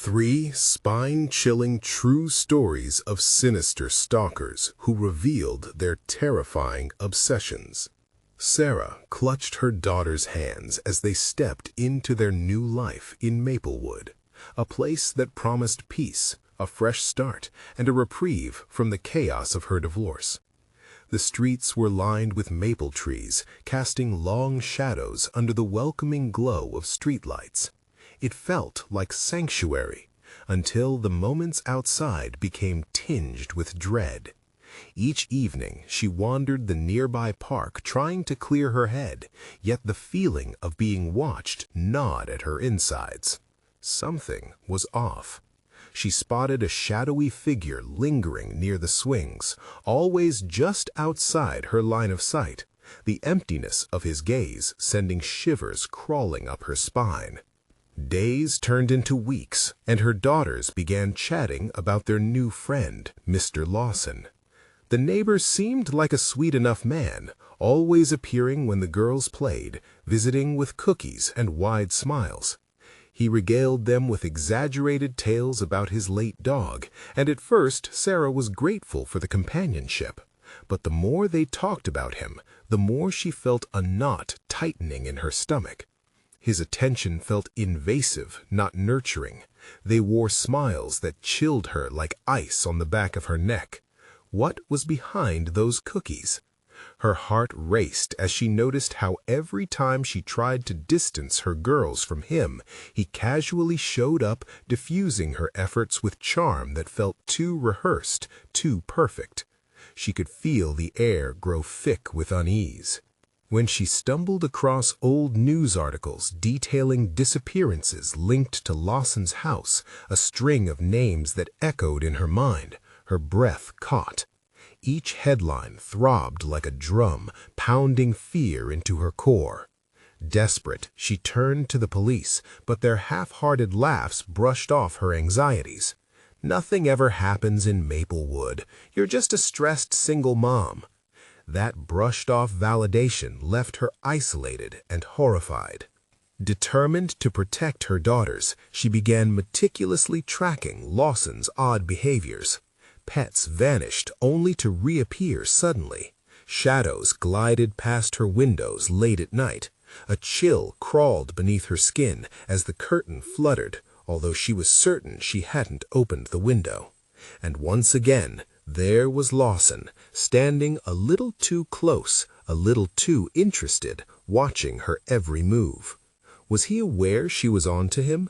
3 spine-chilling true stories of sinister stalkers who revealed their terrifying obsessions. Sarah clutched her daughter's hands as they stepped into their new life in Maplewood, a place that promised peace, a fresh start, and a reprieve from the chaos of her divorce. The streets were lined with maple trees, casting long shadows under the welcoming glow of streetlights. It felt like sanctuary, until the moments outside became tinged with dread. Each evening she wandered the nearby park trying to clear her head, yet the feeling of being watched gnawed at her insides. Something was off. She spotted a shadowy figure lingering near the swings, always just outside her line of sight, the emptiness of his gaze sending shivers crawling up her spine. Days turned into weeks, and her daughters began chatting about their new friend, Mr. Lawson. The neighbor seemed like a sweet enough man, always appearing when the girls played, visiting with cookies and wide smiles. He regaled them with exaggerated tales about his late dog, and at first Sarah was grateful for the companionship. But the more they talked about him, the more she felt a knot tightening in her stomach. His attention felt invasive, not nurturing. They wore smiles that chilled her like ice on the back of her neck. What was behind those cookies? Her heart raced as she noticed how every time she tried to distance her girls from him, he casually showed up, diffusing her efforts with charm that felt too rehearsed, too perfect. She could feel the air grow thick with unease. When she stumbled across old news articles detailing disappearances linked to Lawson's house, a string of names that echoed in her mind, her breath caught. Each headline throbbed like a drum, pounding fear into her core. Desperate, she turned to the police, but their half-hearted laughs brushed off her anxieties. "Nothing ever happens in Maplewood. You're just a stressed single mom." That brushed-off validation left her isolated and horrified. Determined to protect her daughters, she began meticulously tracking Lawson's odd behaviors. Pets vanished only to reappear suddenly. Shadows glided past her windows late at night. A chill crawled beneath her skin as the curtain fluttered, although she was certain she hadn't opened the window. And once again, there was Lawson, standing a little too close, a little too interested, watching her every move. Was he aware she was on to him?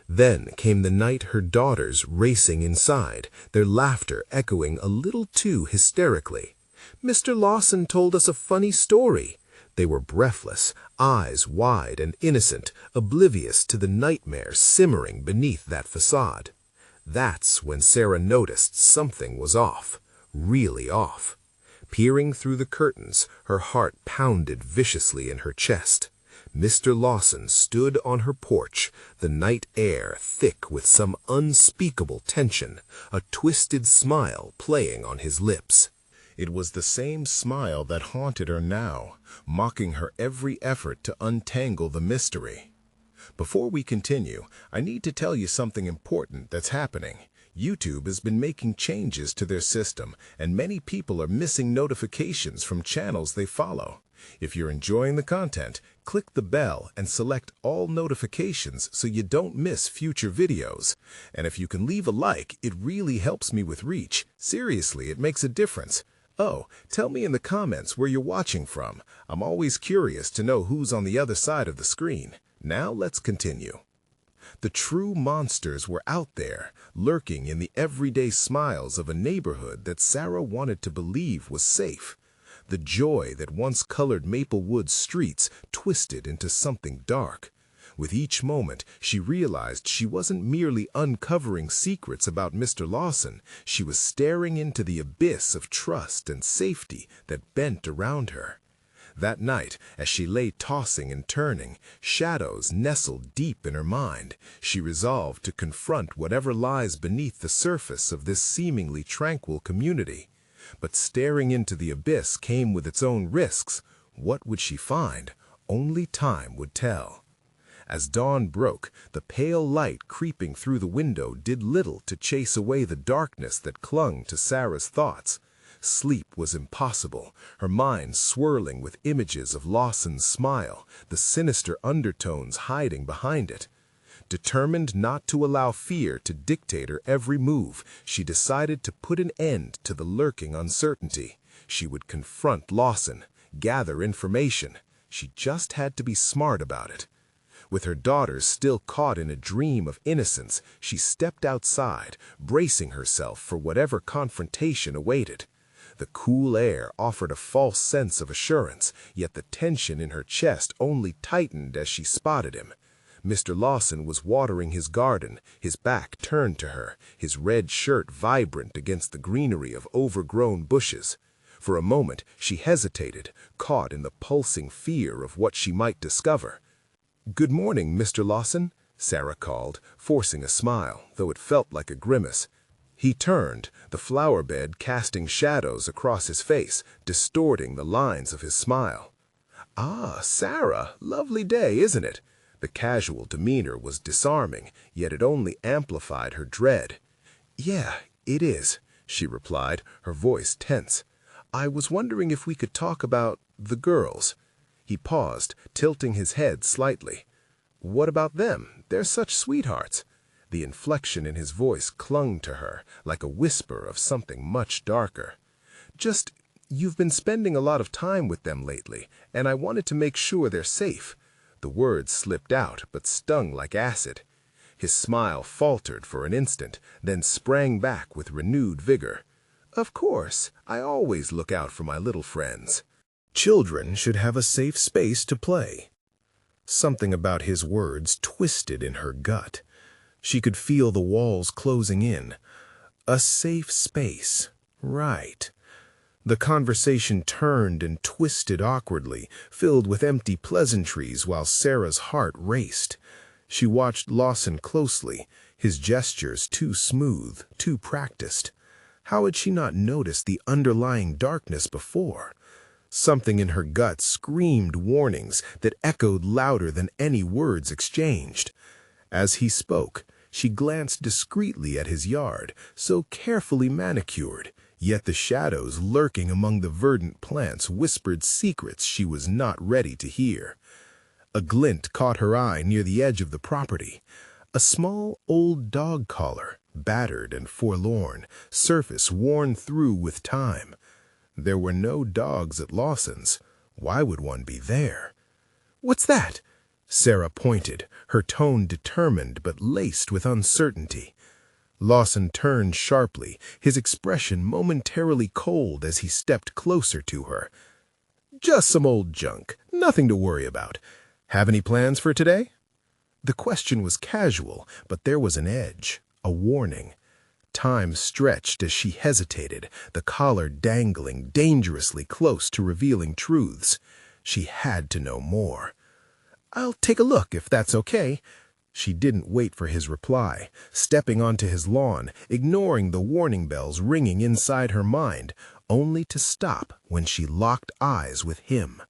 Then came the night her daughters racing inside, their laughter echoing a little too hysterically. "Mr. Lawson told us a funny story." They were breathless, eyes wide and innocent, oblivious to the nightmare simmering beneath that facade. That's when Sarah noticed something was off, really off. Peering through the curtains, her heart pounded viciously in her chest. Mr. Lawson stood on her porch, the night air thick with some unspeakable tension, a twisted smile playing on his lips. It was the same smile that haunted her now, mocking her every effort to untangle the mystery. Before we continue, I need to tell you something important that's happening. YouTube has been making changes to their system, and many people are missing notifications from channels they follow. If you're enjoying the content, click the bell and select all notifications so you don't miss future videos. And if you can leave a like, it really helps me with reach. Seriously, it makes a difference. Oh, tell me in the comments where you're watching from. I'm always curious to know who's on the other side of the screen. Now let's continue. The true monsters were out there, lurking in the everyday smiles of a neighborhood that Sarah wanted to believe was safe. The joy that once colored Maplewood's streets twisted into something dark. With each moment, she realized she wasn't merely uncovering secrets about Mr. Lawson. She was staring into the abyss of trust and safety that bent around her. That night, as she lay tossing and turning, shadows nestled deep in her mind. She resolved to confront whatever lies beneath the surface of this seemingly tranquil community. But staring into the abyss came with its own risks. What would she find? Only time would tell. As dawn broke, the pale light creeping through the window did little to chase away the darkness that clung to Sarah's thoughts. Sleep was impossible, her mind swirling with images of Lawson's smile, the sinister undertones hiding behind it. Determined not to allow fear to dictate her every move, she decided to put an end to the lurking uncertainty. She would confront Lawson, gather information. She just had to be smart about it. With her daughters still caught in a dream of innocence, she stepped outside, bracing herself for whatever confrontation awaited. The cool air offered a false sense of assurance, yet the tension in her chest only tightened as she spotted him. Mr. Lawson was watering his garden, his back turned to her, his red shirt vibrant against the greenery of overgrown bushes. For a moment she hesitated, caught in the pulsing fear of what she might discover. "Good morning, Mr. Lawson," Sarah called, forcing a smile, though it felt like a grimace. He turned, the flower bed casting shadows across his face, distorting the lines of his smile. "Ah, Sarah, lovely day, isn't it?" The casual demeanor was disarming, yet it only amplified her dread. "Yeah, it is," she replied, her voice tense. "I was wondering if we could talk about the girls." He paused, tilting his head slightly. "What about them? They're such sweethearts." The inflection in his voice clung to her, like a whisper of something much darker. "Just, you've been spending a lot of time with them lately, and I wanted to make sure they're safe." The words slipped out, but stung like acid. His smile faltered for an instant, then sprang back with renewed vigor. "Of course, I always look out for my little friends. Children should have a safe space to play." Something about his words twisted in her gut. She could feel the walls closing in. A safe space. Right. The conversation turned and twisted awkwardly, filled with empty pleasantries while Sarah's heart raced. She watched Lawson closely, his gestures too smooth, too practiced. How had she not noticed the underlying darkness before? Something in her gut screamed warnings that echoed louder than any words exchanged. As he spoke, she glanced discreetly at his yard, so carefully manicured, yet the shadows lurking among the verdant plants whispered secrets she was not ready to hear. A glint caught her eye near the edge of the property. A small old dog collar, battered and forlorn, surface worn through with time. There were no dogs at Lawson's. Why would one be there? "What's that?" Sarah pointed, her tone determined but laced with uncertainty. Lawson turned sharply, his expression momentarily cold as he stepped closer to her. "Just some old junk, nothing to worry about. Have any plans for today?" The question was casual, but there was an edge, a warning. Time stretched as she hesitated, the collar dangling dangerously close to revealing truths. She had to know more. "I'll take a look if that's okay." She didn't wait for his reply, stepping onto his lawn, ignoring the warning bells ringing inside her mind, only to stop when she locked eyes with him.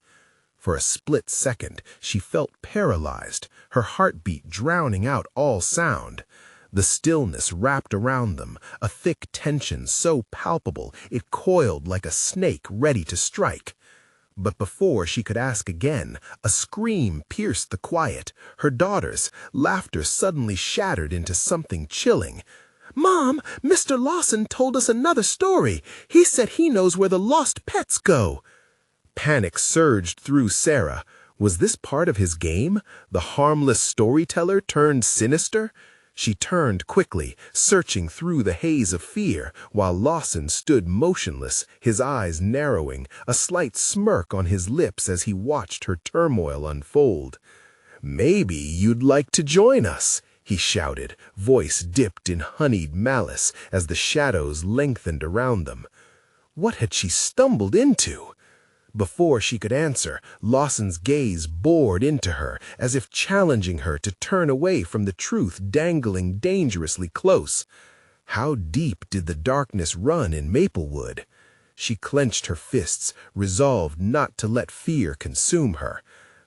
For a split second, she felt paralyzed, her heartbeat drowning out all sound. The stillness wrapped around them, a thick tension so palpable it coiled like a snake ready to strike. But before she could ask again, a scream pierced the quiet. Her daughter's laughter suddenly shattered into something chilling. "Mom, Mr. Lawson told us another story. He said he knows where the lost pets go." Panic surged through Sarah. Was this part of his game? The harmless storyteller turned sinister? She turned quickly, searching through the haze of fear, while Lawson stood motionless, his eyes narrowing, a slight smirk on his lips as he watched her turmoil unfold. "Maybe you'd like to join us," he shouted, voice dipped in honeyed malice as the shadows lengthened around them. What had she stumbled into? Before she could answer, Lawson's gaze bored into her, as if challenging her to turn away from the truth dangling dangerously close. How deep did the darkness run in Maplewood? She clenched her fists, resolved not to let fear consume her.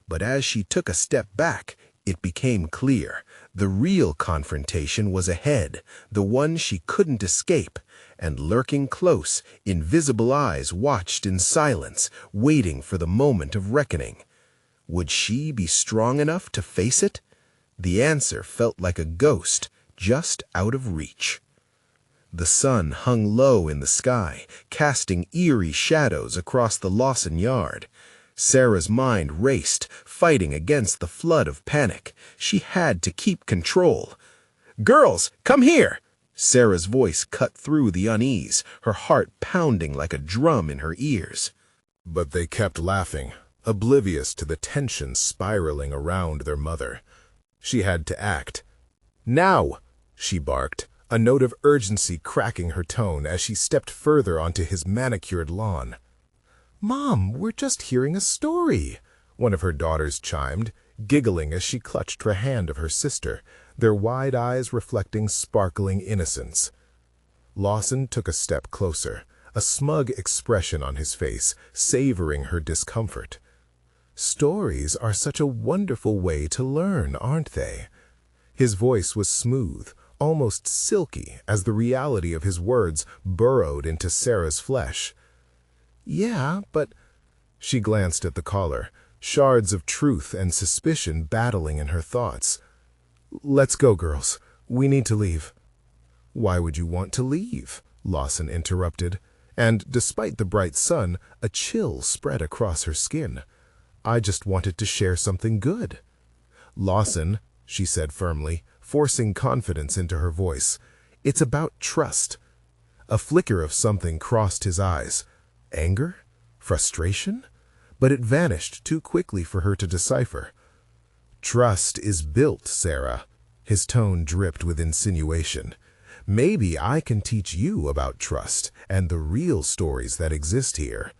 But as she took a step back, It became clear. The real confrontation was ahead, the one she couldn't escape, and lurking close, invisible eyes watched in silence, waiting for the moment of reckoning. Would she be strong enough to face it? The answer felt like a ghost, just out of reach. The sun hung low in the sky, casting eerie shadows across the Lawson yard. Sarah's mind raced, fighting against the flood of panic. She had to keep control. "Girls, come here!" Sarah's voice cut through the unease, her heart pounding like a drum in her ears. But they kept laughing, oblivious to the tension spiraling around their mother. She had to act. "Now!" she barked, a note of urgency cracking her tone as she stepped further onto his manicured lawn. "Mom, we're just hearing a story," one of her daughters chimed, giggling as she clutched the hand of her sister, their wide eyes reflecting sparkling innocence. Lawson took a step closer, a smug expression on his face, savoring her discomfort. "Stories are such a wonderful way to learn, aren't they?" His voice was smooth, almost silky, as the reality of his words burrowed into Sarah's flesh. "Yeah, but—" She glanced at the caller, shards of truth and suspicion battling in her thoughts. "Let's go, girls. We need to leave." "Why would you want to leave?" Lawson interrupted, and, despite the bright sun, a chill spread across her skin. "I just wanted to share something good." "Lawson," she said firmly, forcing confidence into her voice, "it's about trust." A flicker of something crossed his eyes. Anger? Frustration? But it vanished too quickly for her to decipher. "Trust is built, Sarah." His tone dripped with insinuation. "Maybe I can teach you about trust and the real stories that exist here."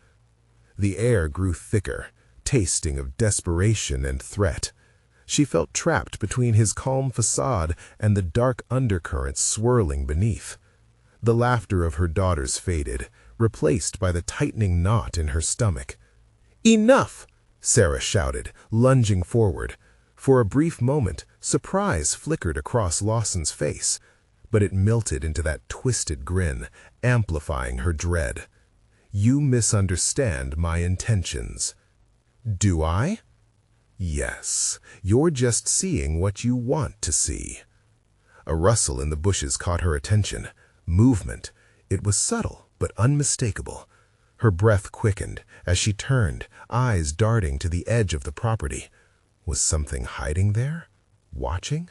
The air grew thicker, tasting of desperation and threat. She felt trapped between his calm facade and the dark undercurrents swirling beneath. The laughter of her daughters faded, replaced by the tightening knot in her stomach. "Enough!" Sarah shouted, lunging forward. For a brief moment, surprise flickered across Lawson's face, but it melted into that twisted grin, amplifying her dread. "You misunderstand my intentions." "Do I?" "Yes, you're just seeing what you want to see." A rustle in the bushes caught her attention. Movement. It was subtle, but unmistakable. Her breath quickened as she turned, eyes darting to the edge of the property. Was something hiding there? Watching?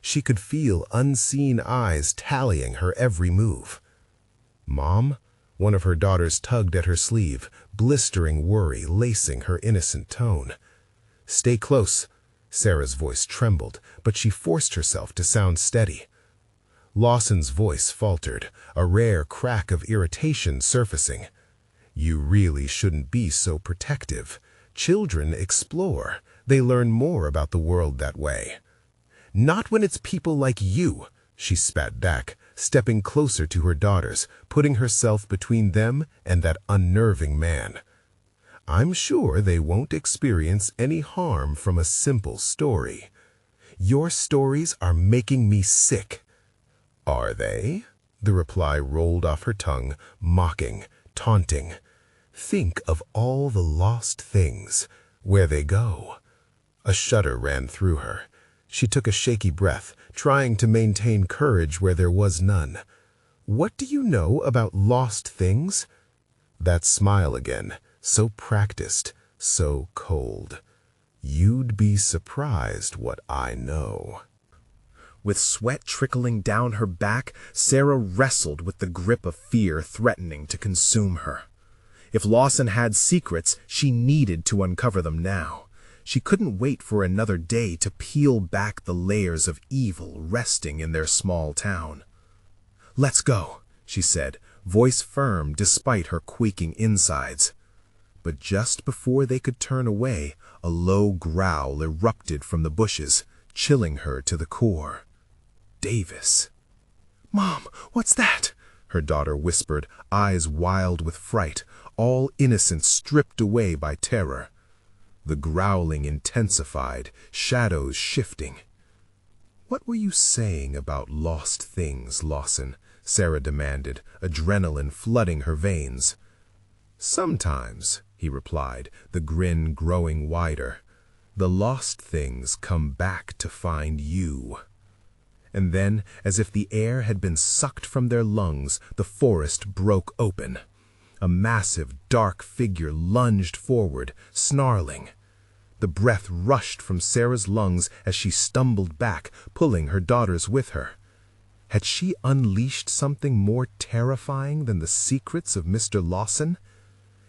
She could feel unseen eyes tallying her every move. "Mom?" One of her daughters tugged at her sleeve, blistering worry lacing her innocent tone. "Stay close." Sarah's voice trembled, but she forced herself to sound steady. Lawson's voice faltered, a rare crack of irritation surfacing. "You really shouldn't be so protective. Children explore. They learn more about the world that way." "Not when it's people like you," she spat back, stepping closer to her daughters, putting herself between them and that unnerving man. "I'm sure they won't experience any harm from a simple story. Your stories are making me sick." "Are they?" The reply rolled off her tongue, mocking, taunting. "Think of all the lost things. Where they go." A shudder ran through her. She took a shaky breath, trying to maintain courage where there was none. "What do you know about lost things?" That smile again, so practiced, so cold. "You'd be surprised what I know." With sweat trickling down her back, Sarah wrestled with the grip of fear threatening to consume her. If Lawson had secrets, she needed to uncover them now. She couldn't wait for another day to peel back the layers of evil resting in their small town. "Let's go," she said, voice firm despite her quaking insides. But just before they could turn away, a low growl erupted from the bushes, chilling her to the core. Davis. "Mom, what's that?" her daughter whispered, eyes wild with fright, all innocence stripped away by terror. The growling intensified, shadows shifting. "What were you saying about lost things, Lawson?" Sarah demanded, adrenaline flooding her veins. "Sometimes," he replied, the grin growing wider, "the lost things come back to find you." And then, as if the air had been sucked from their lungs, the forest broke open. A massive, dark figure lunged forward, snarling. The breath rushed from Sarah's lungs as she stumbled back, pulling her daughters with her. Had she unleashed something more terrifying than the secrets of Mr. Lawson?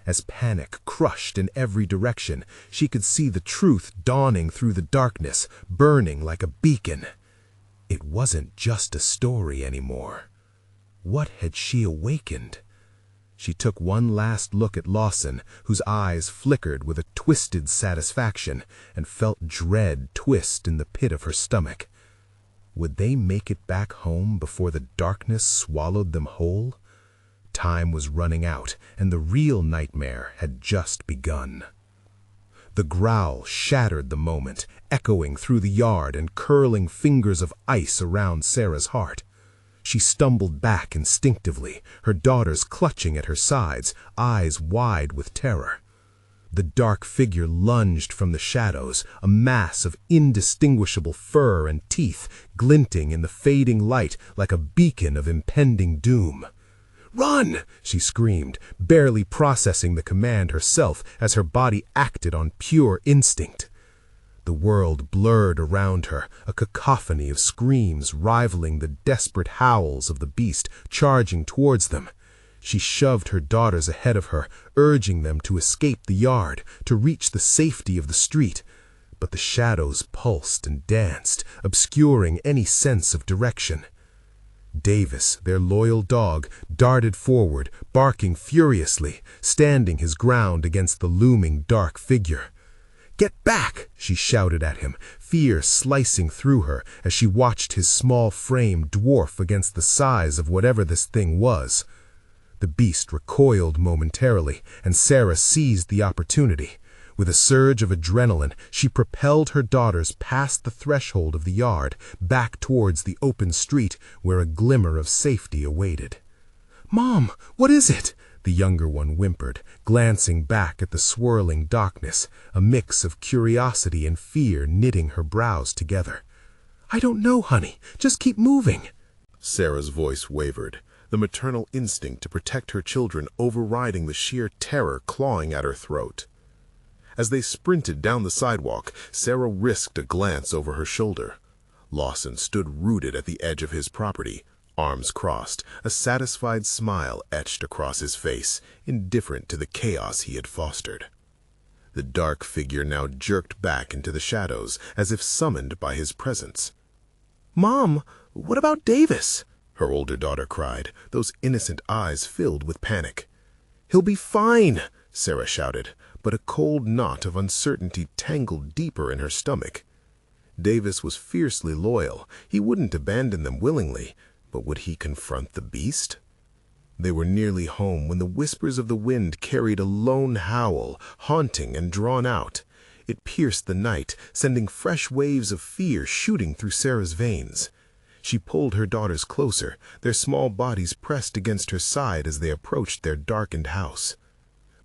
As panic crushed in every direction, she could see the truth dawning through the darkness, burning like a beacon. It wasn't just a story anymore. What had she awakened? She took one last look at Lawson, whose eyes flickered with a twisted satisfaction, and felt dread twist in the pit of her stomach. Would they make it back home before the darkness swallowed them whole? Time was running out, and the real nightmare had just begun. The growl shattered the moment, echoing through the yard and curling fingers of ice around Sarah's heart. She stumbled back instinctively, her daughters clutching at her sides, eyes wide with terror. The dark figure lunged from the shadows, a mass of indistinguishable fur and teeth, glinting in the fading light like a beacon of impending doom. "Run!" she screamed, barely processing the command herself as her body acted on pure instinct. The world blurred around her, a cacophony of screams rivaling the desperate howls of the beast charging towards them. She shoved her daughters ahead of her, urging them to escape the yard, to reach the safety of the street. But the shadows pulsed and danced, obscuring any sense of direction. Davis, their loyal dog, darted forward, barking furiously, standing his ground against the looming dark figure. "Get back!" she shouted at him, fear slicing through her as she watched his small frame dwarf against the size of whatever this thing was. The beast recoiled momentarily, and Sarah seized the opportunity. With a surge of adrenaline, she propelled her daughters past the threshold of the yard, back towards the open street where a glimmer of safety awaited. "Mom, what is it?" the younger one whimpered, glancing back at the swirling darkness, a mix of curiosity and fear knitting her brows together. "I don't know, honey. Just keep moving." Sarah's voice wavered, the maternal instinct to protect her children overriding the sheer terror clawing at her throat. As they sprinted down the sidewalk, Sarah risked a glance over her shoulder. Lawson stood rooted at the edge of his property, arms crossed, a satisfied smile etched across his face, indifferent to the chaos he had fostered. The dark figure now jerked back into the shadows, as if summoned by his presence. "Mom, what about Davis?" her older daughter cried, those innocent eyes filled with panic. "He'll be fine," Sarah shouted, but a cold knot of uncertainty tangled deeper in her stomach. Davis was fiercely loyal. He wouldn't abandon them willingly, but would he confront the beast? They were nearly home when the whispers of the wind carried a lone howl, haunting and drawn out. It pierced the night, sending fresh waves of fear shooting through Sarah's veins. She pulled her daughters closer, their small bodies pressed against her side as they approached their darkened house.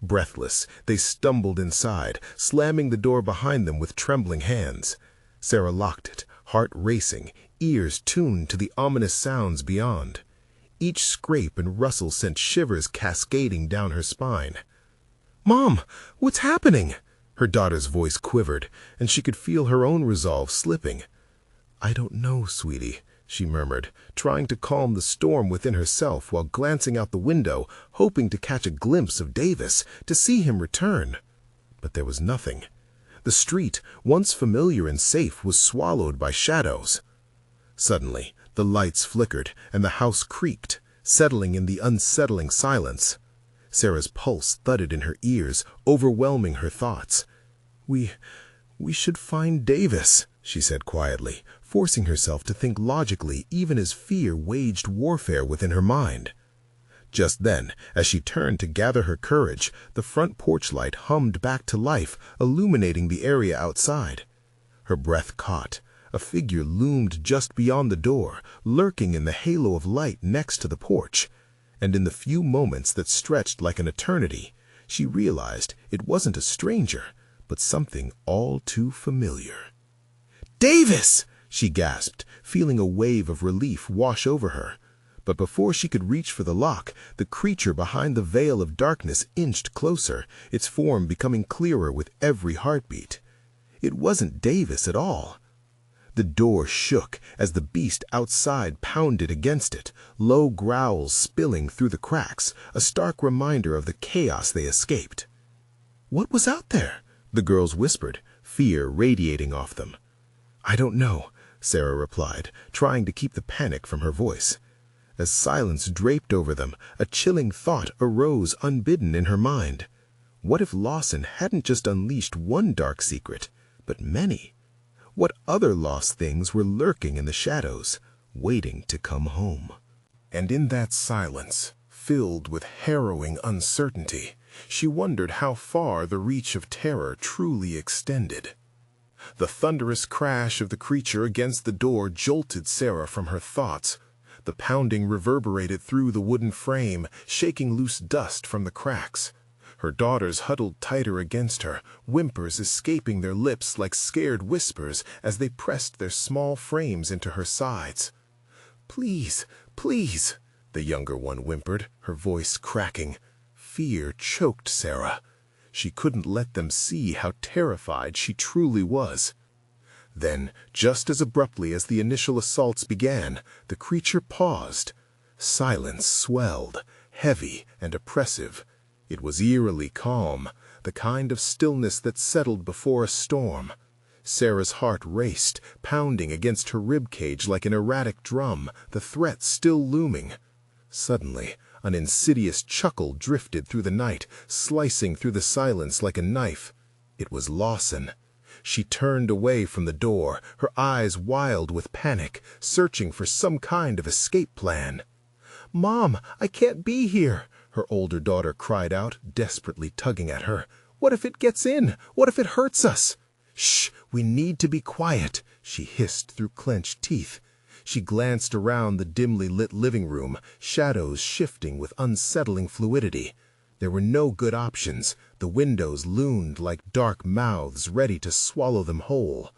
Breathless, they stumbled inside, slamming the door behind them with trembling hands. Sarah locked it, heart racing, ears tuned to the ominous sounds beyond. Each scrape and rustle sent shivers cascading down her spine. "Mom, what's happening?" Her daughter's voice quivered, and she could feel her own resolve slipping. "I don't know, sweetie," she murmured, trying to calm the storm within herself while glancing out the window, hoping to catch a glimpse of Davis, to see him return. But there was nothing. The street, once familiar and safe, was swallowed by shadows. Suddenly, the lights flickered and the house creaked, settling in the unsettling silence. Sarah's pulse thudded in her ears, overwhelming her thoughts. We should find Davis," she said quietly, forcing herself to think logically even as fear waged warfare within her mind. Just then, as she turned to gather her courage, the front porch light hummed back to life, illuminating the area outside. Her breath caught. A figure loomed just beyond the door, lurking in the halo of light next to the porch. And in the few moments that stretched like an eternity, she realized it wasn't a stranger, but something all too familiar. "Davis!" she gasped, feeling a wave of relief wash over her. But before she could reach for the lock, the creature behind the veil of darkness inched closer, its form becoming clearer with every heartbeat. It wasn't Davis at all. The door shook as the beast outside pounded against it, low growls spilling through the cracks, a stark reminder of the chaos they escaped. "What was out there?" the girls whispered, fear radiating off them. "I don't know," Sarah replied, trying to keep the panic from her voice. As silence draped over them, a chilling thought arose unbidden in her mind. What if Lawson hadn't just unleashed one dark secret, but many? What other lost things were lurking in the shadows, waiting to come home? And in that silence, filled with harrowing uncertainty, she wondered how far the reach of terror truly extended. The thunderous crash of the creature against the door jolted Sarah from her thoughts. The pounding reverberated through the wooden frame, shaking loose dust from the cracks. Her daughters huddled tighter against her, whimpers escaping their lips like scared whispers as they pressed their small frames into her sides. "Please, please," the younger one whimpered, her voice cracking. Fear choked Sarah. She couldn't let them see how terrified she truly was. Then, just as abruptly as the initial assaults began, the creature paused. Silence swelled, heavy and oppressive. It was eerily calm, the kind of stillness that settled before a storm. Sarah's heart raced, pounding against her ribcage like an erratic drum, the threat still looming. Suddenly, an insidious chuckle drifted through the night, slicing through the silence like a knife. It was Lawson. She turned away from the door, her eyes wild with panic, searching for some kind of escape plan. "Mom, I can't be here," her older daughter cried out, desperately tugging at her. "What if it gets in? What if it hurts us?" "Shh, we need to be quiet," she hissed through clenched teeth. She glanced around the dimly lit living room, shadows shifting with unsettling fluidity. There were no good options. The windows loomed like dark mouths ready to swallow them whole.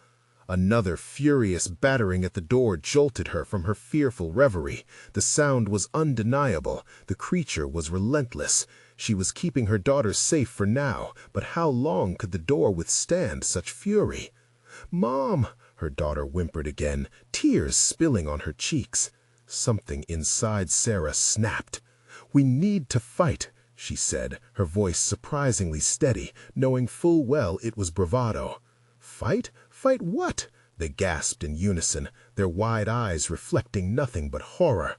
Another furious battering at the door jolted her from her fearful reverie. The sound was undeniable. The creature was relentless. She was keeping her daughters safe for now, but how long could the door withstand such fury? "Mom," her daughter whimpered again, tears spilling on her cheeks. Something inside Sarah snapped. "We need to fight," she said, her voice surprisingly steady, knowing full well it was bravado. "Fight? Fight what?" they gasped in unison, their wide eyes reflecting nothing but horror.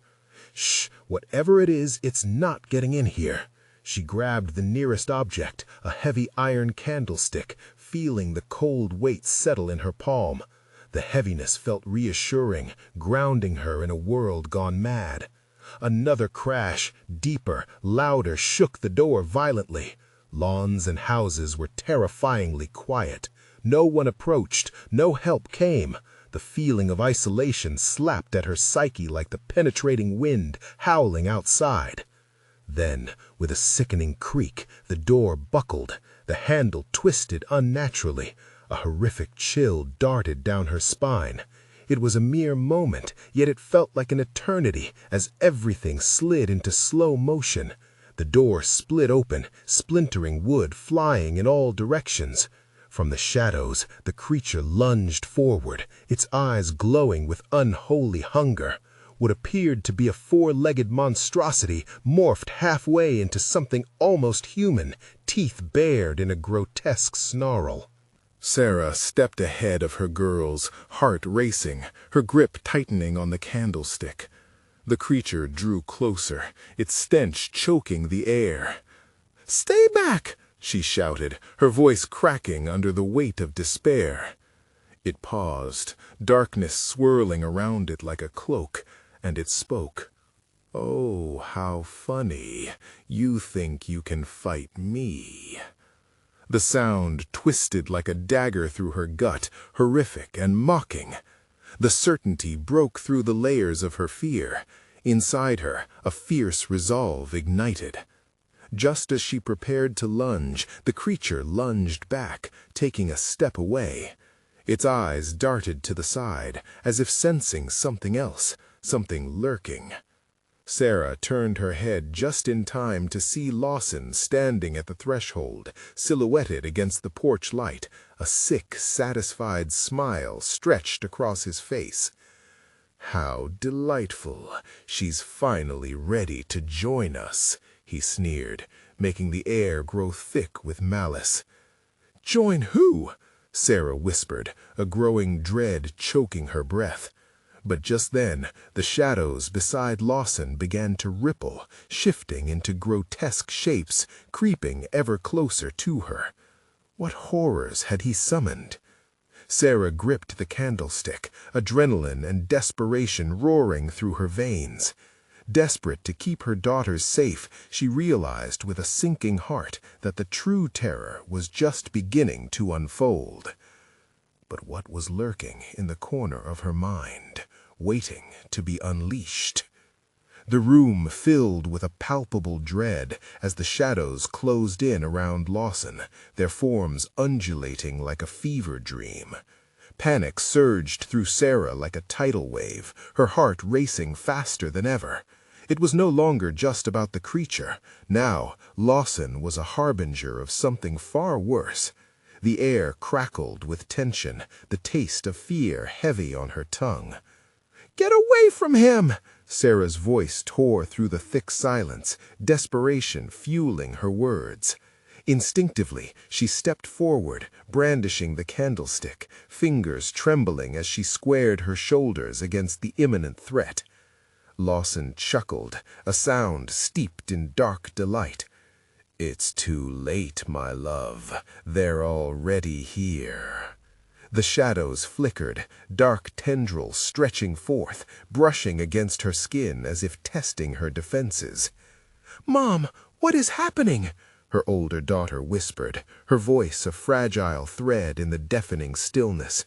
"Shh, whatever it is, it's not getting in here." She grabbed the nearest object, a heavy iron candlestick, feeling the cold weight settle in her palm. The heaviness felt reassuring, grounding her in a world gone mad. Another crash, deeper, louder, shook the door violently. Lawns and houses were terrifyingly quiet. No one approached, no help came. The feeling of isolation slapped at her psyche like the penetrating wind howling outside. Then, with a sickening creak, the door buckled. The handle twisted unnaturally. A horrific chill darted down her spine. It was a mere moment, yet it felt like an eternity as everything slid into slow motion. The door split open, splintering wood flying in all directions. From the shadows, the creature lunged forward, its eyes glowing with unholy hunger. What appeared to be a four-legged monstrosity morphed halfway into something almost human, teeth bared in a grotesque snarl. Sarah stepped ahead of her girls, heart racing, her grip tightening on the candlestick. The creature drew closer, its stench choking the air. "Stay back!" she shouted, her voice cracking under the weight of despair. It paused, darkness swirling around it like a cloak, and it spoke. "Oh, how funny. You think you can fight me." The sound twisted like a dagger through her gut, horrific and mocking. The certainty broke through the layers of her fear. Inside her, a fierce resolve ignited. Just as she prepared to lunge, the creature lunged back, taking a step away. Its eyes darted to the side, as if sensing something else, something lurking. Sarah turned her head just in time to see Lawson standing at the threshold, silhouetted against the porch light, a sick, satisfied smile stretched across his face. "How delightful! She's finally ready to join us," he sneered, making the air grow thick with malice. "Join who?" Sarah whispered, a growing dread choking her breath. But just then, the shadows beside Lawson began to ripple, shifting into grotesque shapes, creeping ever closer to her. What horrors had he summoned? Sarah gripped the candlestick, adrenaline and desperation roaring through her veins. Desperate to keep her daughters safe, she realized with a sinking heart that the true terror was just beginning to unfold. But what was lurking in the corner of her mind, waiting to be unleashed? The room filled with a palpable dread as the shadows closed in around Lawson, their forms undulating like a fever dream. Panic surged through Sarah like a tidal wave, her heart racing faster than ever. It was no longer just about the creature. Now, Lawson was a harbinger of something far worse. The air crackled with tension, the taste of fear heavy on her tongue. "Get away from him!" Sarah's voice tore through the thick silence, desperation fueling her words. Instinctively, she stepped forward, brandishing the candlestick, fingers trembling as she squared her shoulders against the imminent threat. Lawson chuckled, a sound steeped in dark delight. "It's too late, my love. They're already here." The shadows flickered, dark tendrils stretching forth, brushing against her skin as if testing her defenses. "Mom, what is happening?" her older daughter whispered, her voice a fragile thread in the deafening stillness.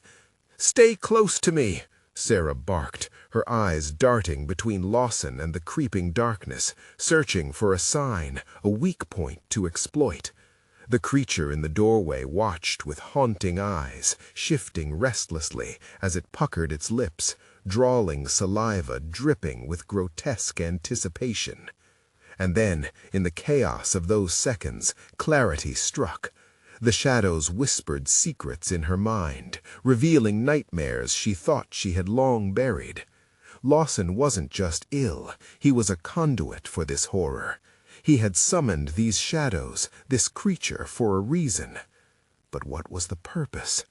"Stay close to me," Sarah barked, her eyes darting between Lawson and the creeping darkness, searching for a sign, a weak point to exploit. The creature in the doorway watched with haunting eyes, shifting restlessly as it puckered its lips, drawling saliva dripping with grotesque anticipation. And then, in the chaos of those seconds, clarity struck. The shadows whispered secrets in her mind, revealing nightmares she thought she had long buried. Lawson wasn't just ill, he was a conduit for this horror. He had summoned these shadows, this creature, for a reason. But what was the purpose?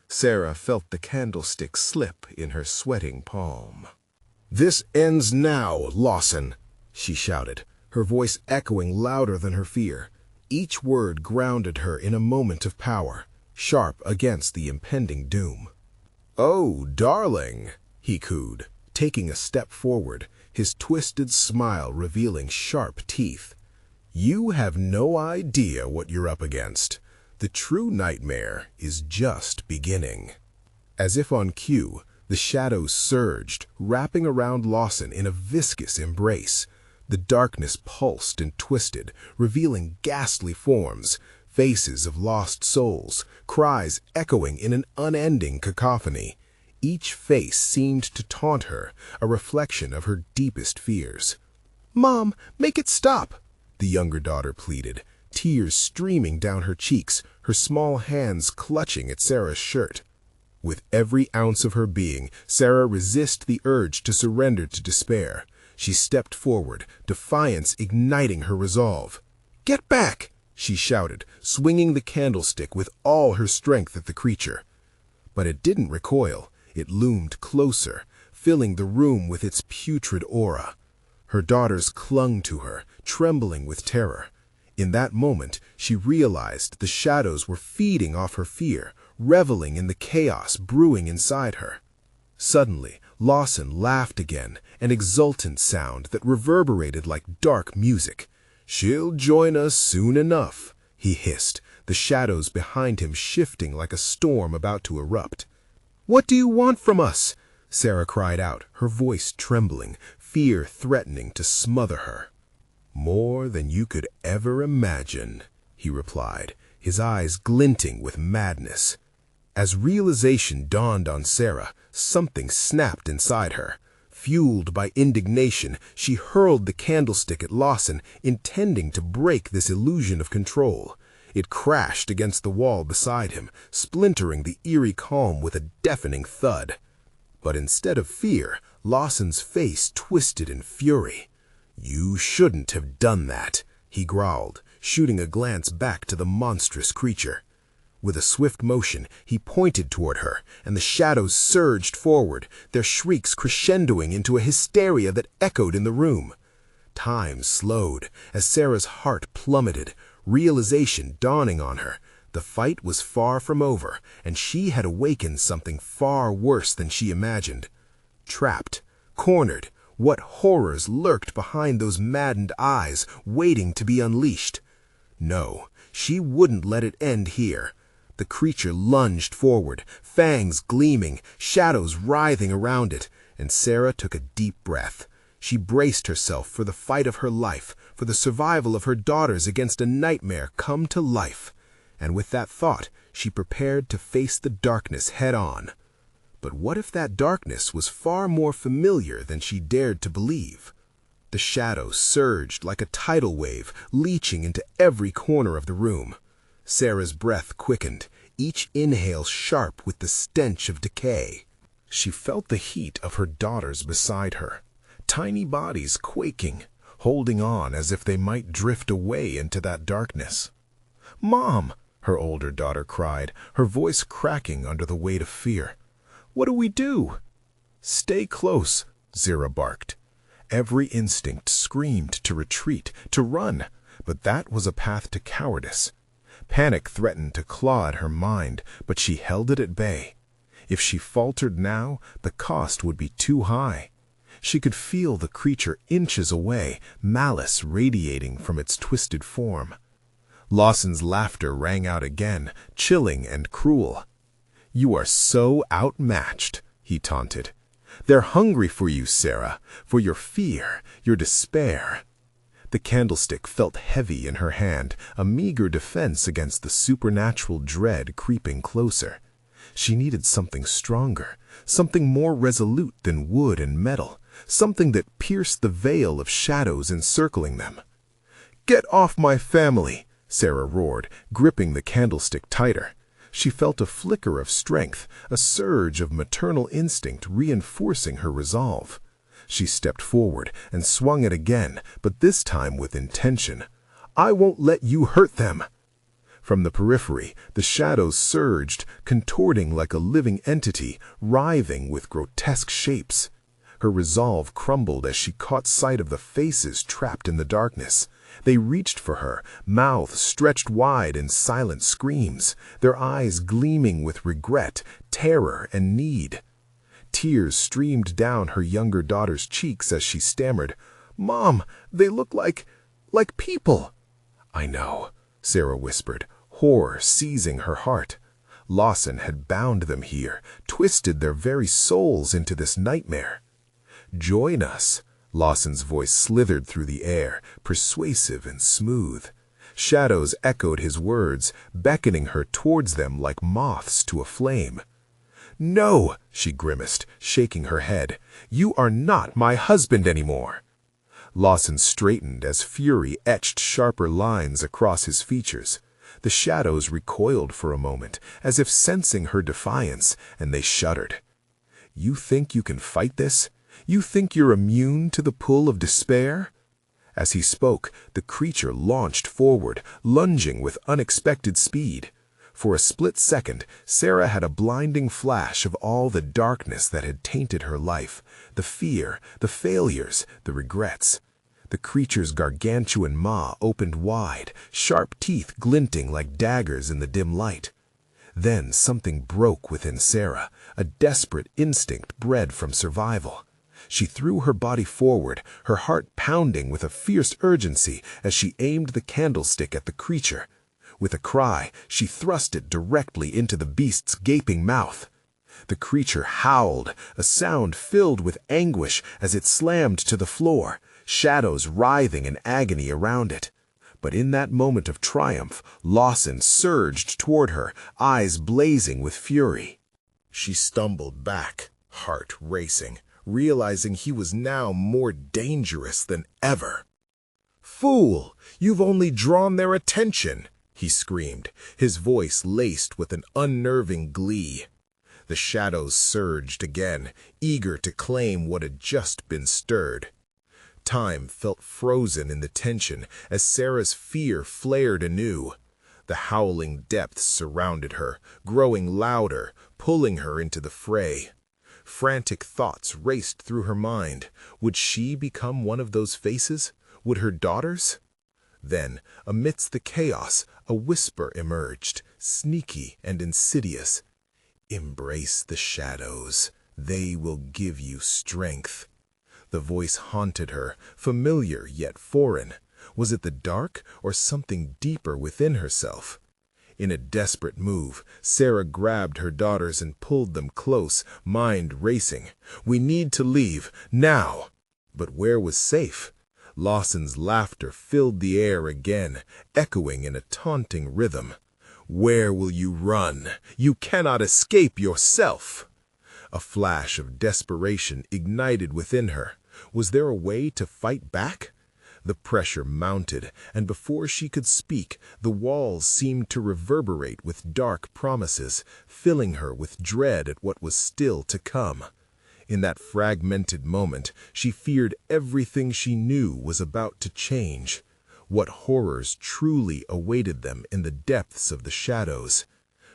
Sarah felt the candlestick slip in her sweating palm. "This ends now, Lawson," she shouted, her voice echoing louder than her fear. Each word grounded her in a moment of power, sharp against the impending doom. "Oh, darling," he cooed, taking a step forward, his twisted smile revealing sharp teeth. "You have no idea what you're up against. The true nightmare is just beginning." As if on cue, the shadows surged, wrapping around Lawson in a viscous embrace. The darkness pulsed and twisted, revealing ghastly forms, faces of lost souls, cries echoing in an unending cacophony. Each face seemed to taunt her, a reflection of her deepest fears. "Mom, make it stop!" the younger daughter pleaded, tears streaming down her cheeks, her small hands clutching at Sarah's shirt. With every ounce of her being, Sarah resisted the urge to surrender to despair. She stepped forward, defiance igniting her resolve. "Get back!" she shouted, swinging the candlestick with all her strength at the creature. But it didn't recoil. It loomed closer, filling the room with its putrid aura. Her daughters clung to her, trembling with terror. In that moment, she realized the shadows were feeding off her fear, reveling in the chaos brewing inside her. Suddenly, Lawson laughed again, an exultant sound that reverberated like dark music. "She'll join us soon enough," he hissed, the shadows behind him shifting like a storm about to erupt. "What do you want from us?" Sarah cried out, her voice trembling, fear threatening to smother her. "More than you could ever imagine," he replied, his eyes glinting with madness. As realization dawned on Sarah, something snapped inside her. Fueled by indignation, she hurled the candlestick at Lawson, intending to break this illusion of control. It crashed against the wall beside him, splintering the eerie calm with a deafening thud. But instead of fear, Lawson's face twisted in fury. "You shouldn't have done that," he growled, shooting a glance back to the monstrous creature. With a swift motion, he pointed toward her, and the shadows surged forward, their shrieks crescendoing into a hysteria that echoed in the room. Time slowed as Sarah's heart plummeted, realization dawning on her. The fight was far from over, and she had awakened something far worse than she imagined. Trapped, cornered, what horrors lurked behind those maddened eyes, waiting to be unleashed? No, she wouldn't let it end here. The creature lunged forward, fangs gleaming, shadows writhing around it, and Sarah took a deep breath. She braced herself for the fight of her life, for the survival of her daughters against a nightmare come to life. And with that thought, she prepared to face the darkness head-on. But what if that darkness was far more familiar than she dared to believe? The shadows surged like a tidal wave, leaching into every corner of the room. Sarah's breath quickened, each inhale sharp with the stench of decay. She felt the heat of her daughters beside her, tiny bodies quaking, holding on as if they might drift away into that darkness. "Mom!" her older daughter cried, her voice cracking under the weight of fear. "What do we do?" "Stay close," Zira barked. Every instinct screamed to retreat, to run, but that was a path to cowardice. Panic threatened to claw at her mind, but she held it at bay. If she faltered now, the cost would be too high. She could feel the creature inches away, malice radiating from its twisted form. Lawson's laughter rang out again, chilling and cruel. "You are so outmatched," he taunted. "They're hungry for you, Sarah, for your fear, your despair." The candlestick felt heavy in her hand, a meager defense against the supernatural dread creeping closer. She needed something stronger, something more resolute than wood and metal, something that pierced the veil of shadows encircling them. "Get off my family!" Sarah roared, gripping the candlestick tighter. She felt a flicker of strength, a surge of maternal instinct reinforcing her resolve. She stepped forward and swung it again, but this time with intention. "I won't let you hurt them!" From the periphery, the shadows surged, contorting like a living entity, writhing with grotesque shapes. Her resolve crumbled as she caught sight of the faces trapped in the darkness. They reached for her, mouths stretched wide in silent screams, their eyes gleaming with regret, terror, and need. Tears streamed down her younger daughter's cheeks as she stammered, "Mom, they look like people." "I know," Sarah whispered, horror seizing her heart. Lawson had bound them here, twisted their very souls into this nightmare. "Join us." Lawson's voice slithered through the air, persuasive and smooth. Shadows echoed his words, beckoning her towards them like moths to a flame. "No," she grimaced, shaking her head. "You are not my husband anymore." Lawson straightened as fury etched sharper lines across his features. The shadows recoiled for a moment, as if sensing her defiance, and they shuddered. "You think you can fight this? You think you're immune to the pull of despair?" As he spoke, the creature launched forward, lunging with unexpected speed. For a split second, Sarah had a blinding flash of all the darkness that had tainted her life, the fear, the failures, the regrets. The creature's gargantuan maw opened wide, sharp teeth glinting like daggers in the dim light. Then something broke within Sarah, a desperate instinct bred from survival. She threw her body forward, her heart pounding with a fierce urgency as she aimed the candlestick at the creature. With a cry, she thrust it directly into the beast's gaping mouth. The creature howled, a sound filled with anguish as it slammed to the floor, shadows writhing in agony around it. But in that moment of triumph, Lawson surged toward her, eyes blazing with fury. She stumbled back, heart racing, realizing he was now more dangerous than ever. "Fool! You've only drawn their attention!" he screamed, his voice laced with an unnerving glee. The shadows surged again, eager to claim what had just been stirred. Time felt frozen in the tension as Sarah's fear flared anew. The howling depths surrounded her, growing louder, pulling her into the fray. Frantic thoughts raced through her mind. Would she become one of those faces? Would her daughters? Then, amidst the chaos, a whisper emerged, sneaky and insidious. "Embrace the shadows. They will give you strength." The voice haunted her, familiar yet foreign. Was it the dark or something deeper within herself? In a desperate move, Sarah grabbed her daughters and pulled them close, mind racing. "We need to leave, now!" But where was safe? Lawson's laughter filled the air again, echoing in a taunting rhythm. "Where will you run? You cannot escape yourself!" A flash of desperation ignited within her. Was there a way to fight back? The pressure mounted, and before she could speak, the walls seemed to reverberate with dark promises, filling her with dread at what was still to come. In that fragmented moment, she feared everything she knew was about to change. What horrors truly awaited them in the depths of the shadows?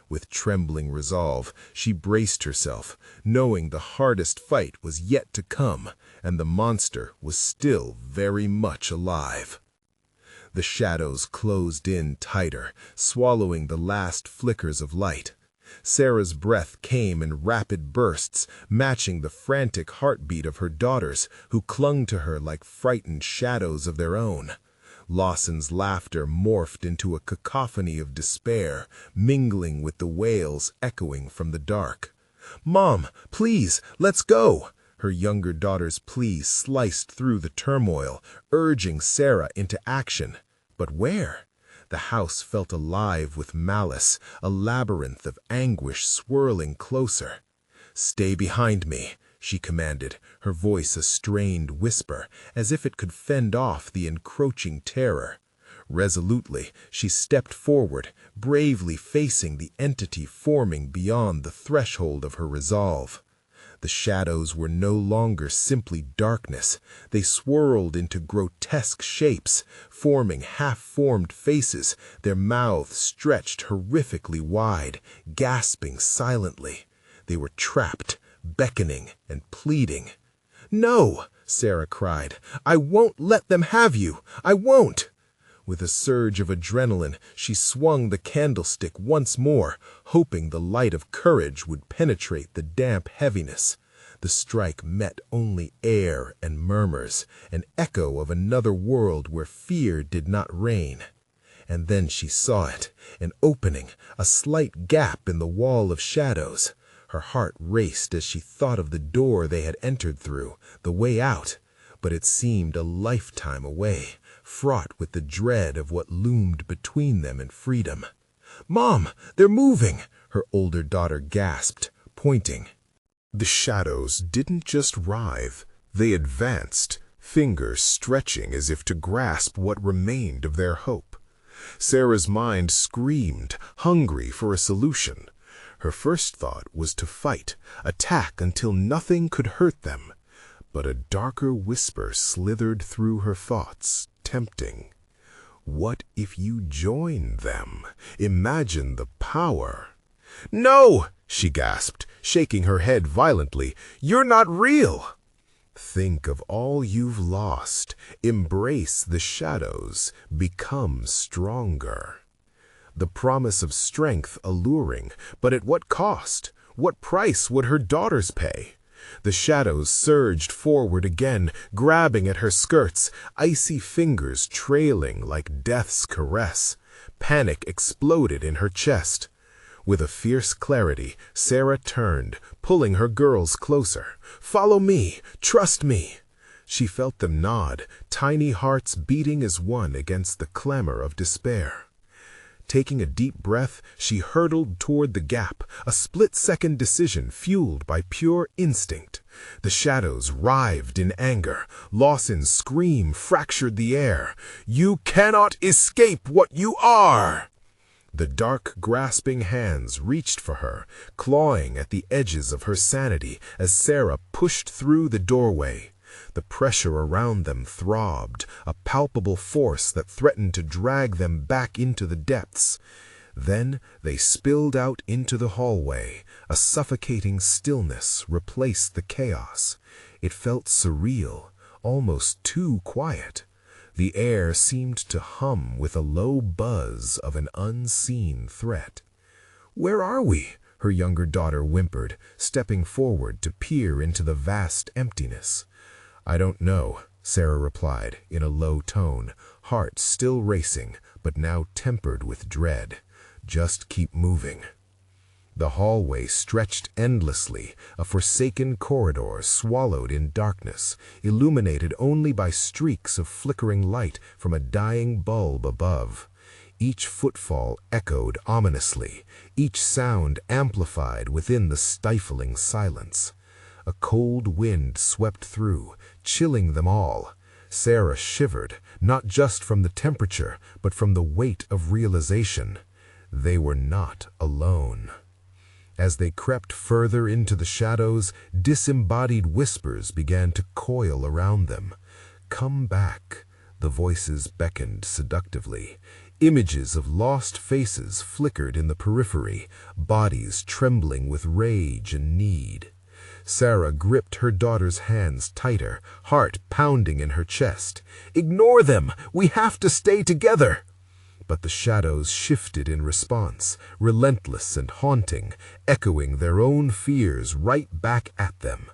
With trembling resolve, she braced herself, knowing the hardest fight was yet to come, and the monster was still very much alive. The shadows closed in tighter, swallowing the last flickers of light. Sarah's breath came in rapid bursts, matching the frantic heartbeat of her daughters, who clung to her like frightened shadows of their own. Lawson's laughter morphed into a cacophony of despair, mingling with the wails echoing from the dark. "Mom, please, let's go!" Her younger daughter's plea sliced through the turmoil, urging Sarah into action. But where? The house felt alive with malice, a labyrinth of anguish swirling closer. "Stay behind me," she commanded, her voice a strained whisper, as if it could fend off the encroaching terror. Resolutely, she stepped forward, bravely facing the entity forming beyond the threshold of her resolve. The shadows were no longer simply darkness. They swirled into grotesque shapes, forming half-formed faces, their mouths stretched horrifically wide, gasping silently. They were trapped, beckoning and pleading. "No!" Sarah cried. "I won't let them have you! I won't!" With a surge of adrenaline, she swung the candlestick once more, hoping the light of courage would penetrate the damp heaviness. The strike met only air and murmurs, an echo of another world where fear did not reign. And then she saw it, an opening, a slight gap in the wall of shadows. Her heart raced as she thought of the door they had entered through, the way out, but it seemed a lifetime away, fraught with the dread of what loomed between them and freedom. "Mom, they're moving!" her older daughter gasped, pointing. The shadows didn't just writhe, they advanced, fingers stretching as if to grasp what remained of their hope. Sarah's mind screamed, hungry for a solution. Her first thought was to fight, attack until nothing could hurt them. But a darker whisper slithered through her thoughts, tempting. What if you join them? Imagine the power. "No!" she gasped, shaking her head violently. "You're not real!" Think of all you've lost. Embrace the shadows. Become stronger. The promise of strength alluring, but at what cost? What price would her daughters pay? The shadows surged forward again, grabbing at her skirts, icy fingers trailing like death's caress. Panic exploded in her chest. With a fierce clarity, Sarah turned, pulling her girls closer. "Follow me! Trust me!" She felt them nod, tiny hearts beating as one against the clamor of despair. Taking a deep breath, she hurtled toward the gap, a split-second decision fueled by pure instinct. The shadows writhed in anger. Lawson's scream fractured the air. "You cannot escape what you are!" The dark, grasping hands reached for her, clawing at the edges of her sanity as Sarah pushed through the doorway. The pressure around them throbbed, a palpable force that threatened to drag them back into the depths. Then they spilled out into the hallway. A suffocating stillness replaced the chaos. It felt surreal, almost too quiet. The air seemed to hum with a low buzz of an unseen threat. "Where are we?" her younger daughter whimpered, stepping forward to peer into the vast emptiness. "I don't know," Sarah replied in a low tone, heart still racing, but now tempered with dread. "Just keep moving." The hallway stretched endlessly, a forsaken corridor swallowed in darkness, illuminated only by streaks of flickering light from a dying bulb above. Each footfall echoed ominously, each sound amplified within the stifling silence. A cold wind swept through, chilling them all. Sarah shivered, not just from the temperature, but from the weight of realization. They were not alone. As they crept further into the shadows, disembodied whispers began to coil around them. "Come back," the voices beckoned seductively. Images of lost faces flickered in the periphery, bodies trembling with rage and need. Sarah gripped her daughter's hands tighter, heart pounding in her chest. "Ignore them! We have to stay together!" But the shadows shifted in response, relentless and haunting, echoing their own fears right back at them.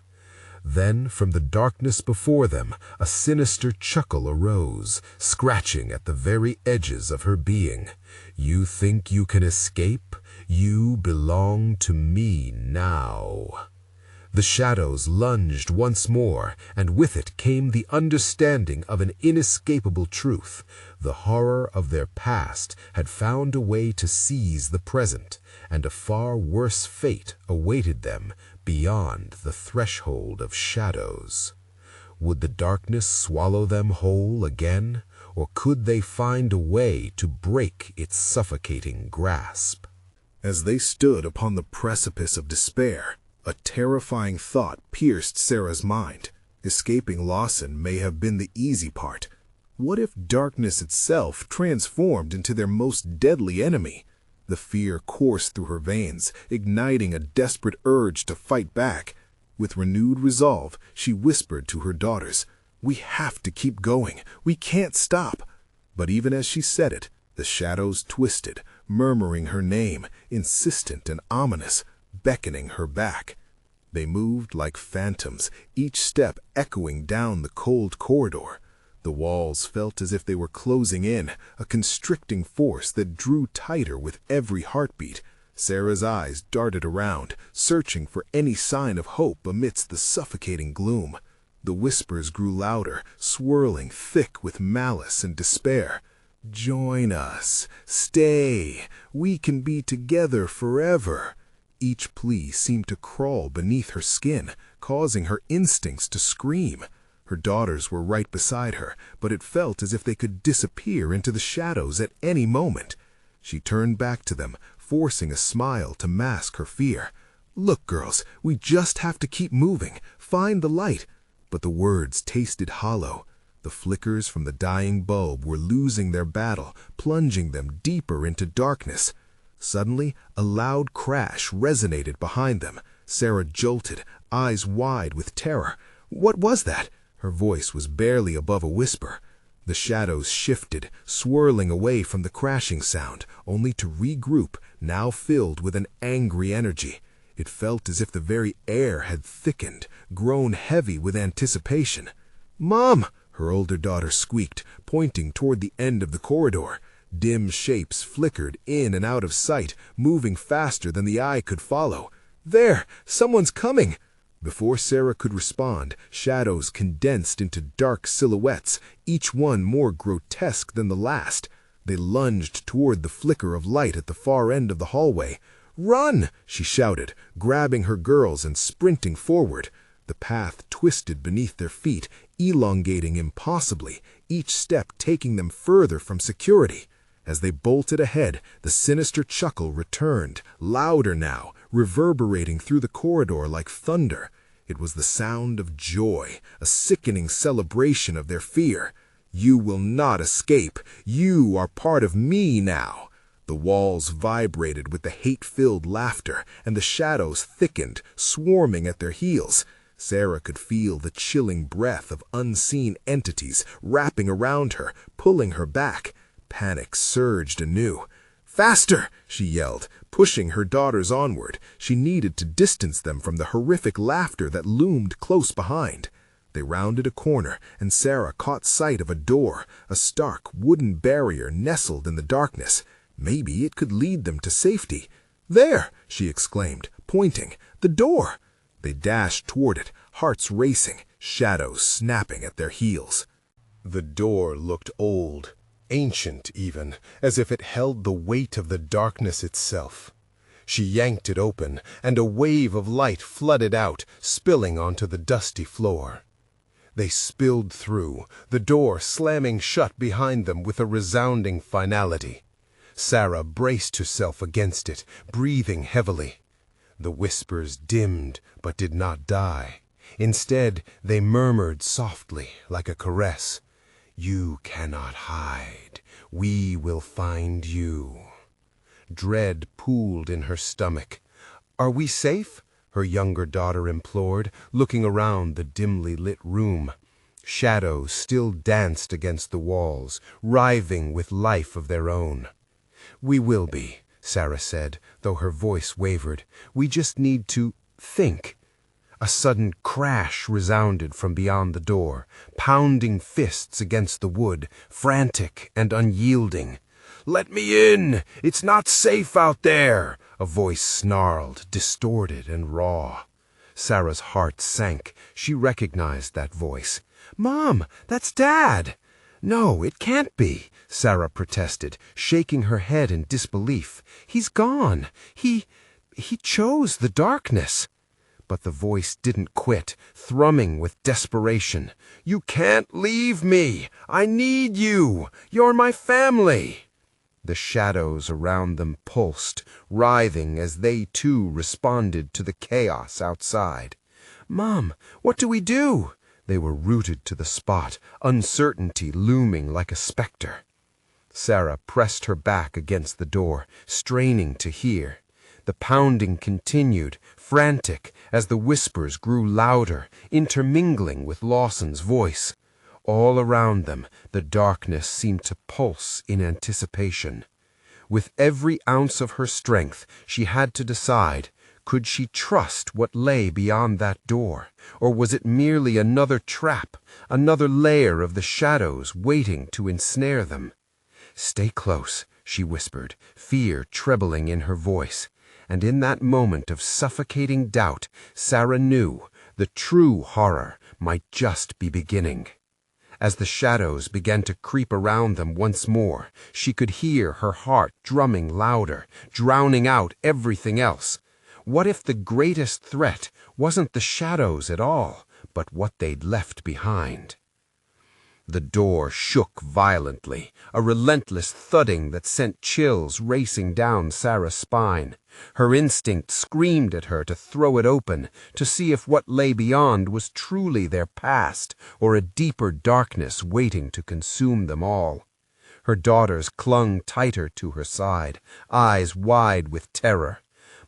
Then, from the darkness before them, a sinister chuckle arose, scratching at the very edges of her being. "You think you can escape? You belong to me now." The shadows lunged once more, and with it came the understanding of an inescapable truth. The horror of their past had found a way to seize the present, and a far worse fate awaited them beyond the threshold of shadows. Would the darkness swallow them whole again, or could they find a way to break its suffocating grasp? As they stood upon the precipice of despair, a terrifying thought pierced Sarah's mind. Escaping Lawson may have been the easy part. What if darkness itself transformed into their most deadly enemy? The fear coursed through her veins, igniting a desperate urge to fight back. With renewed resolve, she whispered to her daughters, "We have to keep going. We can't stop." But even as she said it, the shadows twisted, murmuring her name, insistent and ominous, beckoning her back. They moved like phantoms, each step echoing down the cold corridor. The walls felt as if they were closing in, a constricting force that drew tighter with every heartbeat. Sarah's eyes darted around, searching for any sign of hope amidst the suffocating gloom. The whispers grew louder, swirling thick with malice and despair. "Join us. Stay. We can be together forever." Each plea seemed to crawl beneath her skin, causing her instincts to scream. Her daughters were right beside her, but it felt as if they could disappear into the shadows at any moment. She turned back to them, forcing a smile to mask her fear. "Look, girls, we just have to keep moving, find the light." But the words tasted hollow. The flickers from the dying bulb were losing their battle, plunging them deeper into darkness. Suddenly, a loud crash resonated behind them. Sarah jolted, eyes wide with terror. What was that? Her voice was barely above a whisper. The shadows shifted, swirling away from the crashing sound, only to regroup, now filled with an angry energy. It felt as if the very air had thickened, grown heavy with anticipation. "Mom!" her older daughter squeaked, pointing toward the end of the corridor. Dim shapes flickered in and out of sight, moving faster than the eye could follow. "There! Someone's coming!" Before Sarah could respond, shadows condensed into dark silhouettes, each one more grotesque than the last. They lunged toward the flicker of light at the far end of the hallway. "Run!" she shouted, grabbing her girls and sprinting forward. The path twisted beneath their feet, elongating impossibly, each step taking them further from security. As they bolted ahead, the sinister chuckle returned, louder now, reverberating through the corridor like thunder. It was the sound of joy, a sickening celebration of their fear. "You will not escape. You are part of me now." The walls vibrated with the hate-filled laughter, and the shadows thickened, swarming at their heels. Sarah could feel the chilling breath of unseen entities wrapping around her, pulling her back. Panic surged anew. "Faster!" she yelled, pushing her daughters onward. She needed to distance them from the horrific laughter that loomed close behind. They rounded a corner, and Sarah caught sight of a door, a stark wooden barrier nestled in the darkness. Maybe it could lead them to safety. "There!" she exclaimed, pointing. "The door!" They dashed toward it, hearts racing, shadows snapping at their heels. The door looked old, ancient even, as if it held the weight of the darkness itself. She yanked it open, and a wave of light flooded out, spilling onto the dusty floor. They spilled through, the door slamming shut behind them with a resounding finality. Sarah braced herself against it, breathing heavily. The whispers dimmed, but did not die. Instead, they murmured softly, like a caress. "You cannot hide. We will find you." Dread pooled in her stomach. "Are we safe?" her younger daughter implored, looking around the dimly lit room. Shadows still danced against the walls, writhing with life of their own. "We will be," Sarah said, though her voice wavered. "We just need to think." A sudden crash resounded from beyond the door, pounding fists against the wood, frantic and unyielding. "Let me in! It's not safe out there!" a voice snarled, distorted and raw. Sarah's heart sank. She recognized that voice. "Mom, that's Dad!" "No, it can't be," Sarah protested, shaking her head in disbelief. "He's gone. He chose the darkness." But the voice didn't quit, thrumming with desperation. "You can't leave me! I need you! You're my family!" The shadows around them pulsed, writhing as they too responded to the chaos outside. "Mom, what do we do?" They were rooted to the spot, uncertainty looming like a specter. Sarah pressed her back against the door, straining to hear. The pounding continued, frantic, as the whispers grew louder, intermingling with Lawson's voice. All around them, the darkness seemed to pulse in anticipation. With every ounce of her strength, she had to decide, could she trust what lay beyond that door, or was it merely another trap, another layer of the shadows waiting to ensnare them? "Stay close," she whispered, fear trebling in her voice. And in that moment of suffocating doubt, Sarah knew the true horror might just be beginning. As the shadows began to creep around them once more, she could hear her heart drumming louder, drowning out everything else. What if the greatest threat wasn't the shadows at all, but what they'd left behind? The door shook violently, a relentless thudding that sent chills racing down Sarah's spine. Her instinct screamed at her to throw it open, to see if what lay beyond was truly their past, or a deeper darkness waiting to consume them all. Her daughters clung tighter to her side, eyes wide with terror.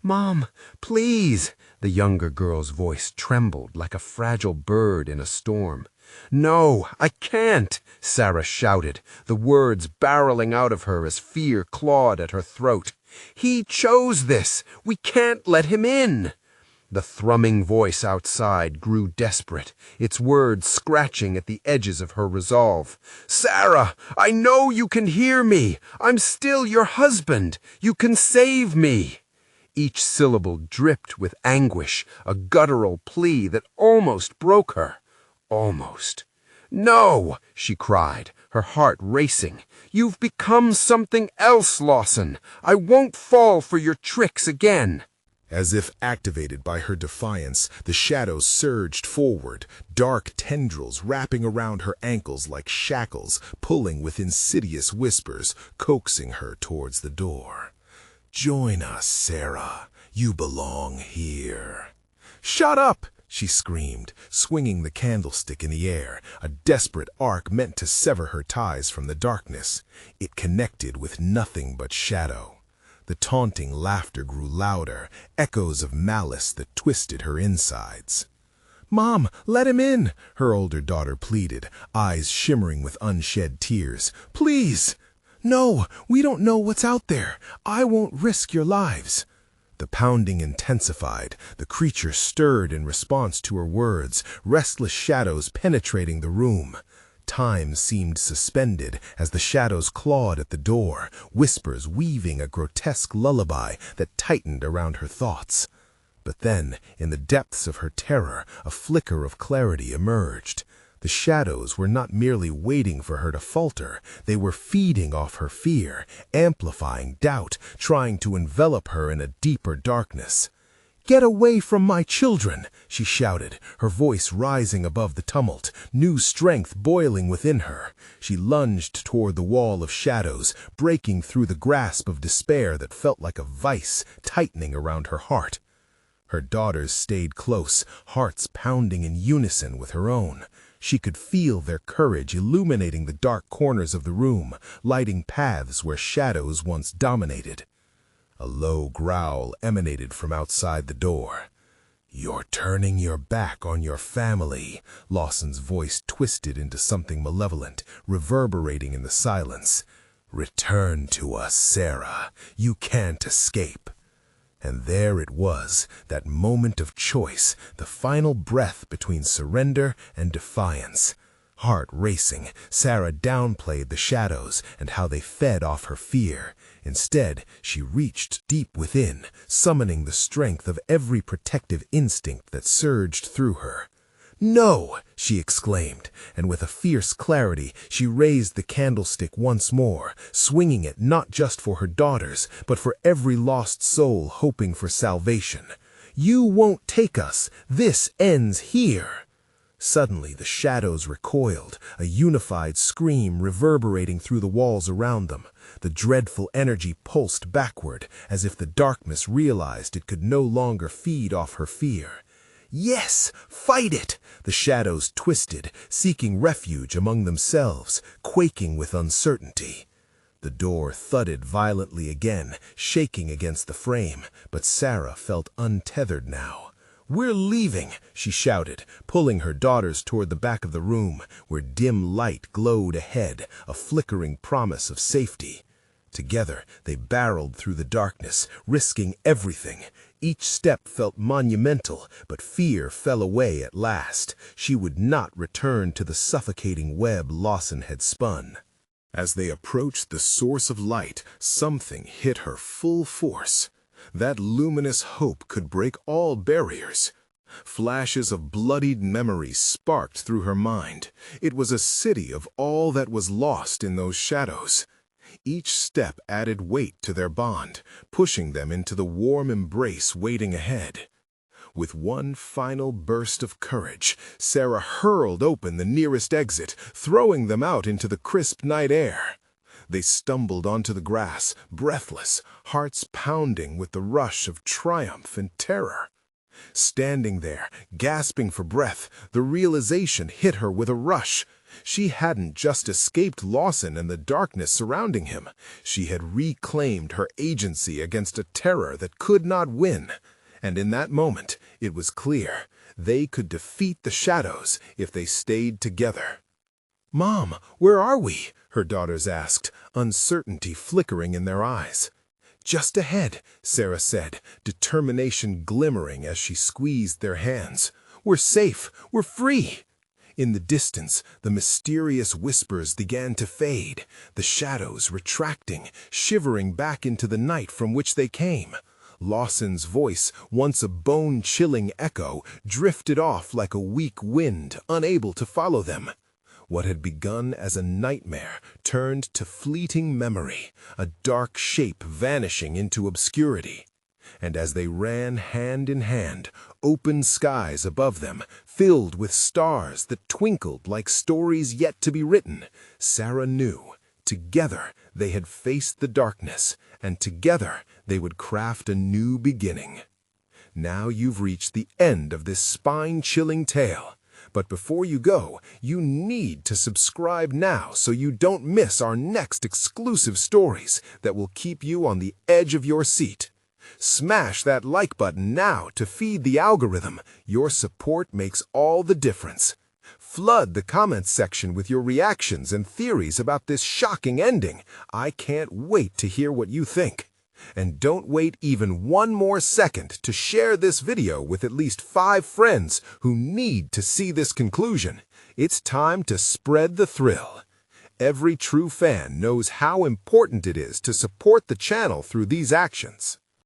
"Mom, please!" The younger girl's voice trembled like a fragile bird in a storm. "No, I can't," Sarah shouted, the words barreling out of her as fear clawed at her throat. "He chose this. We can't let him in." The thrumming voice outside grew desperate, its words scratching at the edges of her resolve. "Sarah, I know you can hear me. I'm still your husband. You can save me." Each syllable dripped with anguish, a guttural plea that almost broke her. Almost. "No," she cried, her heart racing. "You've become something else, Lawson. I won't fall for your tricks again." As if activated by her defiance, the shadows surged forward, dark tendrils wrapping around her ankles like shackles, pulling with insidious whispers, coaxing her towards the door. "Join us, Sarah. You belong here." "Shut up!" she screamed, swinging the candlestick in the air, a desperate arc meant to sever her ties from the darkness. It connected with nothing but shadow. The taunting laughter grew louder, echoes of malice that twisted her insides. "Mom, let him in," her older daughter pleaded, eyes shimmering with unshed tears. "Please." "No, we don't know what's out there. I won't risk your lives." The pounding intensified, the creature stirred in response to her words, restless shadows penetrating the room. Time seemed suspended as the shadows clawed at the door, whispers weaving a grotesque lullaby that tightened around her thoughts. But then, in the depths of her terror, a flicker of clarity emerged. The shadows were not merely waiting for her to falter, they were feeding off her fear, amplifying doubt, trying to envelop her in a deeper darkness. "Get away from my children!" she shouted, her voice rising above the tumult, new strength boiling within her. She lunged toward the wall of shadows, breaking through the grasp of despair that felt like a vice tightening around her heart. Her daughters stayed close, hearts pounding in unison with her own. She could feel their courage illuminating the dark corners of the room, lighting paths where shadows once dominated. A low growl emanated from outside the door. "You're turning your back on your family," Lawson's voice twisted into something malevolent, reverberating in the silence. "Return to us, Sarah. You can't escape." And there it was, that moment of choice, the final breath between surrender and defiance. Heart racing, Sarah downplayed the shadows and how they fed off her fear. Instead, she reached deep within, summoning the strength of every protective instinct that surged through her. "No!" she exclaimed, and with a fierce clarity, she raised the candlestick once more, swinging it not just for her daughters, but for every lost soul hoping for salvation. "You won't take us. This ends here." Suddenly, the shadows recoiled, a unified scream reverberating through the walls around them. The dreadful energy pulsed backward, as if the darkness realized it could no longer feed off her fear. "Yes, fight it!" The shadows twisted, seeking refuge among themselves, quaking with uncertainty. The door thudded violently again, shaking against the frame, but Sarah felt untethered now. "We're leaving," she shouted, pulling her daughters toward the back of the room, where dim light glowed ahead, a flickering promise of safety. Together, they barreled through the darkness, risking everything. Each step felt monumental, but fear fell away at last. She would not return to the suffocating web Lawson had spun. As they approached the source of light, something hit her full force. That luminous hope could break all barriers. Flashes of bloodied memories sparked through her mind. It was a city of all that was lost in those shadows. Each step added weight to their bond, pushing them into the warm embrace waiting ahead. With one final burst of courage, Sarah hurled open the nearest exit, throwing them out into the crisp night air. They stumbled onto the grass, breathless, hearts pounding with the rush of triumph and terror. Standing there, gasping for breath, the realization hit her with a rush. She hadn't just escaped Lawson and the darkness surrounding him. She had reclaimed her agency against a terror that could not win. And in that moment, it was clear they could defeat the shadows if they stayed together. "Mom, where are we?" her daughters asked, uncertainty flickering in their eyes. "Just ahead," Sarah said, determination glimmering as she squeezed their hands. "We're safe. We're free." In the distance, the mysterious whispers began to fade, the shadows retracting, shivering back into the night from which they came. Lawson's voice, once a bone-chilling echo, drifted off like a weak wind, unable to follow them. What had begun as a nightmare turned to fleeting memory, a dark shape vanishing into obscurity. And as they ran hand in hand, open skies above them, filled with stars that twinkled like stories yet to be written, Sarah knew, together they had faced the darkness, and together they would craft a new beginning. Now you've reached the end of this spine-chilling tale. But before you go, you need to subscribe now so you don't miss our next exclusive stories that will keep you on the edge of your seat. Smash that like button now to feed the algorithm. Your support makes all the difference. Flood the comments section with your reactions and theories about this shocking ending. I can't wait to hear what you think. And don't wait even one more second to share this video with at least 5 friends who need to see this conclusion. It's time to spread the thrill. Every true fan knows how important it is to support the channel through these actions.